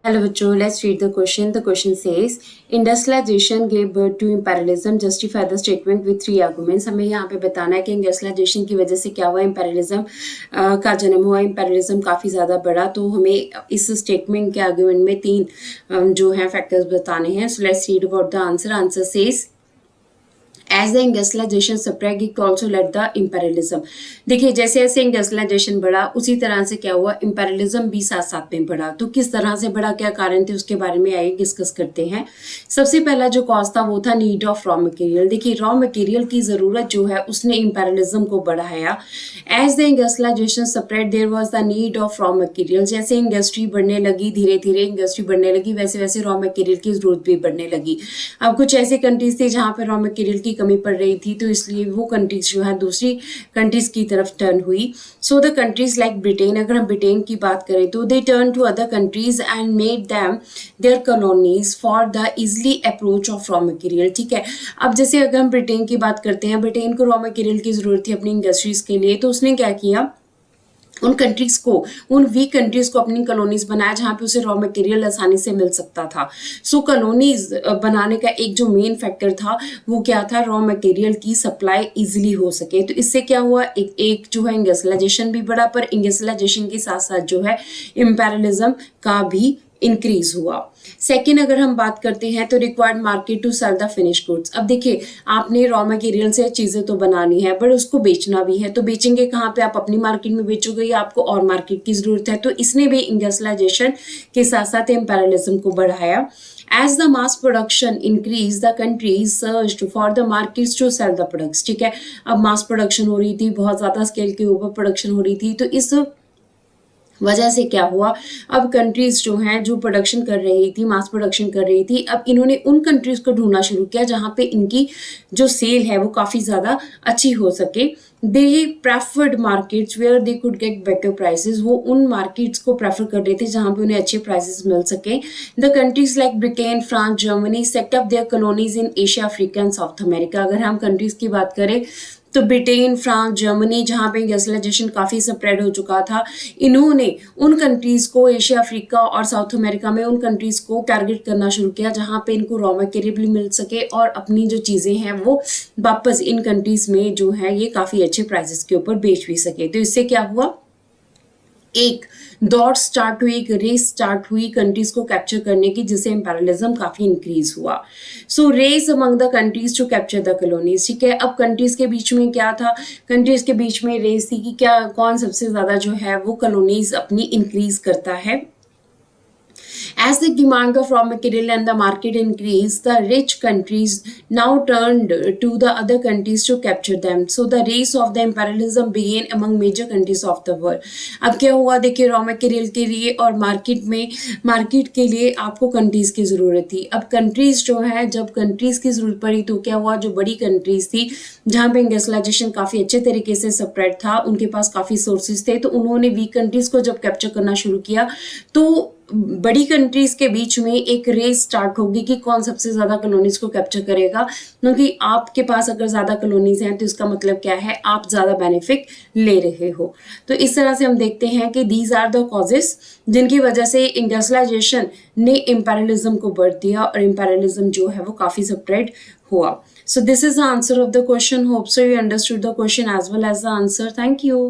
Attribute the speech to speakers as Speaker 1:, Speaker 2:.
Speaker 1: Hello, bachcho. Let's read the question. The question says, industrialization gave birth to imperialism. Justify the statement with three arguments. हमें यहाँ पे बताना है कि industrialisation की वजह से क्या हुआ, imperialism का जन्म हुआ, imperialism काफ़ी ज़्यादा बढ़ा. तो हमें इस स्टेटमेंट के आर्गुमेंट में तीन जो है फैक्टर्स बताने हैं. So let's read about the answer. Answer says, as the industrialisation spread it also led the imperialism. देखिए जैसे जैसे इंडस्ट्रियलाइजेशन बढ़ा उसी तरह से क्या हुआ, इम्पेरियलिज्म भी साथ साथ में बढ़ा. तो किस तरह से बढ़ा, क्या कारण थे, उसके बारे में आइए डिस्कस करते हैं. सबसे पहला जो कॉज था वो था नीड ऑफ रॉ मटेरियल. देखिए रॉ मटेरियल की ज़रूरत जो है उसने इम्पेरियलिज्म को बढ़ाया. As the industrialisation spread there was the need of raw material. जैसे इंडस्ट्री बढ़ने लगी, धीरे धीरे इंडस्ट्री बढ़ने लगी, वैसे वैसे रॉ मटेरियल की ज़रूरत भी बढ़ने लगी. अब कुछ ऐसी कंट्रीज थी जहाँ पर रॉ मटेरियल की कमी पड़ रही थी, तो इसलिए वो कंट्रीज जो है दूसरी कंट्रीज की तरफ टर्न हुई. So the countries like Britain, अगर हम ब्रिटेन की बात करें तो they turn to other countries and made them their colonies for the easily approach of raw material. ठीक है, अब जैसे अगर हम ब्रिटेन की बात करते हैं, ब्रिटेन को रॉ मटेरियल की जरूरत थी अपनी इंडस्ट्रीज के लिए, तो उसने क्या किया, उन कंट्रीज को, उन वीक कंट्रीज को अपनी कॉलोनीज बनाया जहाँ पे उसे रॉ मटेरियल आसानी से मिल सकता था. सो कॉलोनीज बनाने का एक जो मेन फैक्टर था वो क्या था, रॉ मटेरियल की सप्लाई इजीली हो सके. तो इससे क्या हुआ, एक जो है इंडस्ट्रियलाइजेशन भी बढ़ा, पर इंडस्ट्रियलाइजेशन के साथ साथ जो है इम्पेरियलिज्म का भी इंक्रीज हुआ. सेकेंड अगर हम बात करते हैं तो required market to sell the finish goods. अब देखिए आपने रॉ मटेरियल से चीज़ें तो बनानी है बट उसको बेचना भी है, तो बेचेंगे कहाँ पे, आप अपनी मार्केट में बेचोगे या आपको और मार्केट की ज़रूरत है. तो इसने भी इंडस्ट्रियलाइजेशन के साथ साथ इम्पेरियलिज्म को बढ़ाया. As the mass production increased, the countries searched for the markets to sell the products. ठीक है, अब मास प्रोडक्शन हो रही थी, बहुत ज़्यादा स्केल के ऊपर प्रोडक्शन हो रही थी, तो इस वजह से क्या हुआ, अब कंट्रीज जो हैं जो प्रोडक्शन कर रही थी, मास प्रोडक्शन कर रही थी, अब इन्होंने उन कंट्रीज को ढूंढना शुरू किया जहाँ पे इनकी जो सेल है वो काफ़ी ज़्यादा अच्छी हो सके. They preferred markets where they could get better prices. वो उन मार्केट्स को प्रेफर कर रहे थे जहाँ पे उन्हें अच्छे प्राइसेस मिल सके. The countries like Britain, France, Germany set up their colonies in Asia, Africa and South America. अगर हम कंट्रीज की बात करें तो ब्रिटेन, फ्रांस, जर्मनी, जहाँ पे इंडस्ट्रियलाइजेशन काफ़ी स्प्रेड हो चुका था, इन्होंने उन कंट्रीज़ को एशिया, अफ्रीका और साउथ अमेरिका में उन कंट्रीज़ को टारगेट करना शुरू किया जहाँ पे इनको रॉ मटेरियल भी मिल सके और अपनी जो चीज़ें हैं वो वापस इन कंट्रीज़ में जो है ये काफ़ी अच्छे प्राइसेस के ऊपर बेच भी सके. तो इससे क्या हुआ, एक दौड़ स्टार्ट हुई, एक रेस स्टार्ट हुई कंट्रीज को कैप्चर करने की, जिससे इम्पेरियलिज्म काफी इंक्रीज हुआ. So race among the countries to capture the colonies. ठीक है, अब कंट्रीज के बीच में क्या था, कंट्रीज के बीच में रेस थी कि क्या कौन सबसे ज्यादा जो है वो कॉलोनीज अपनी इंक्रीज करता है. As the demand of raw material and the market increased, the rich countries now turned to the other countries to capture them. So the race of the imperialism began among major countries of the world. अब क्या हुआ, देखिए raw material के लिए और market के लिए आपको कंट्रीज की ज़रूरत थी. अब कंट्रीज जो है, जब कंट्रीज की ज़रूरत पड़ी तो क्या हुआ, जो बड़ी कंट्रीज थी जहाँ पे इंडस्ट्रियलाइजेशन काफ़ी अच्छे तरीके से स्प्रेड था, उनके पास काफ़ी सोर्सेज थे, तो उन्होंने वीक कंट्रीज को जब कैप्चर करना शुरू किया तो बड़ी कंट्रीज के बीच में एक रेस स्टार्ट होगी कि कौन सबसे ज्यादा कॉलोनीज को कैप्चर करेगा. क्योंकि आपके पास अगर ज्यादा कॉलोनीज हैं तो इसका मतलब क्या है, आप ज्यादा बेनिफिट ले रहे हो. तो इस तरह से हम देखते हैं कि दीज आर द कॉजेस जिनकी वजह से इंडस्ट्रियलाइजेशन ने इम्पेरियलिज्म को बढ़ दिया और इम्पेरियलिज्म जो है वो काफी स्प्रेड हुआ. So this is the answer of the question. Hope so you understood the question as well as the answer. Thank you.